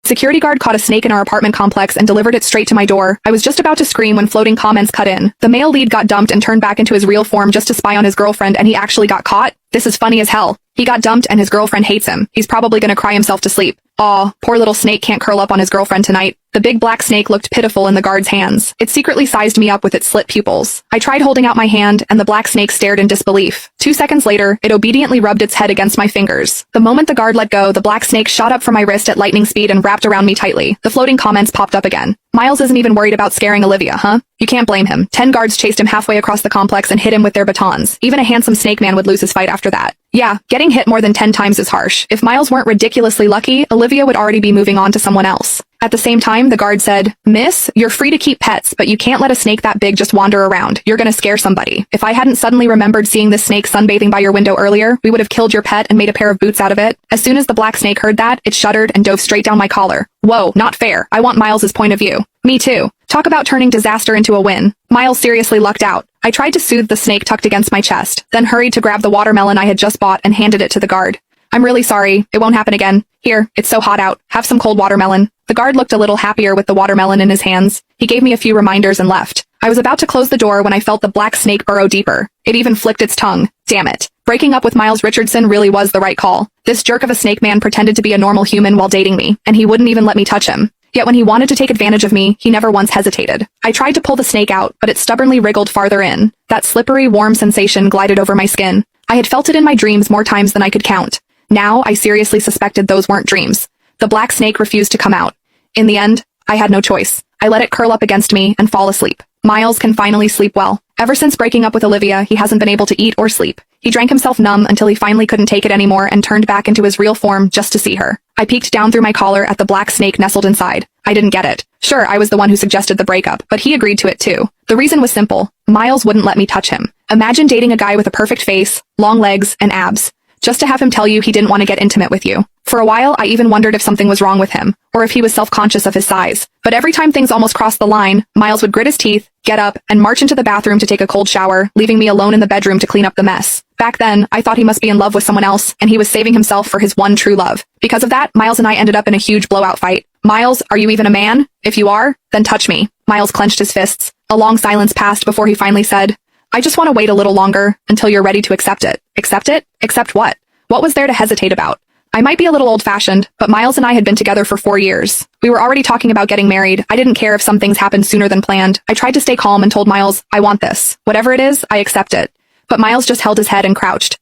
Security guard caught a snake in our apartment complex and delivered it straight to my door. I was just about to scream when floating comments cut in. The male lead got dumped and turned back into his real form just to spy on his girlfriend, and he actually got caught? This is funny as hell. He got dumped and his girlfriend hates him. He's probably gonna cry himself to sleep. Aw, poor little snake can't curl up on his girlfriend tonight. The big black snake looked pitiful in the guard's hands. It secretly sized me up with its slit pupils. I tried holding out my hand, and the black snake stared in disbelief. 2 seconds later, it obediently rubbed its head against my fingers. The moment the guard let go, the black snake shot up from my wrist at lightning speed and wrapped around me tightly. The floating comments popped up again. Miles isn't even worried about scaring Olivia, huh? You can't blame him. 10 guards chased him halfway across the complex and hit him with their batons. Even a handsome snake man would lose his fight after that. Yeah, getting hit more than 10 times is harsh. If Miles weren't ridiculously lucky, Olivia would already be moving on to someone else. At the same time, the guard said, "Miss, you're free to keep pets, but you can't let a snake that big just wander around. You're gonna scare somebody. If I hadn't suddenly remembered seeing this snake sunbathing by your window earlier, we would have killed your pet and made a pair of boots out of it." As soon as the black snake heard that, it shuddered and dove straight down my collar. Whoa, not fair. I want Miles's point of view. Me too. Talk about turning disaster into a win. Miles seriously lucked out. I tried to soothe the snake tucked against my chest, then hurried to grab the watermelon I had just bought and handed it to the guard. "I'm really sorry. It won't happen again. Here, it's so hot out. Have some cold watermelon." The guard looked a little happier with the watermelon in his hands. He gave me a few reminders and left. I was about to close the door when I felt the black snake burrow deeper. It even flicked its tongue. Damn it. Breaking up with Miles Richardson really was the right call. This jerk of a snake man pretended to be a normal human while dating me, and he wouldn't even let me touch him. Yet when he wanted to take advantage of me, he never once hesitated. I tried to pull the snake out, but it stubbornly wriggled farther in. That slippery, warm sensation glided over my skin. I had felt it in my dreams more times than I could count. Now, I seriously suspected those weren't dreams. The black snake refused to come out. In the end, I had no choice. I let it curl up against me and fall asleep. Miles can finally sleep well. Ever since breaking up with Olivia, he hasn't been able to eat or sleep. He drank himself numb until he finally couldn't take it anymore and turned back into his real form just to see her. I peeked down through my collar at the black snake nestled inside. I didn't get it. Sure, I was the one who suggested the breakup, but he agreed to it too. The reason was simple. Miles wouldn't let me touch him. Imagine dating a guy with a perfect face, long legs, and abs, just to have him tell you he didn't want to get intimate with you. For a while, I even wondered if something was wrong with him, or if he was self-conscious of his size. But every time things almost crossed the line, Miles would grit his teeth, get up, and march into the bathroom to take a cold shower, leaving me alone in the bedroom to clean up the mess. Back then, I thought he must be in love with someone else, and he was saving himself for his one true love. Because of that, Miles and I ended up in a huge blowout fight. "Miles, are you even a man? If you are, then touch me." Miles clenched his fists. A long silence passed before he finally said, "I just want to wait a little longer, until you're ready to accept it." Accept it? Accept what? What was there to hesitate about? I might be a little old-fashioned, but Miles and I had been together for 4 years. We were already talking about getting married. I didn't care if some things happened sooner than planned. I tried to stay calm and told Miles, "I want this. Whatever it is, I accept it." But Miles just held his head and crouched.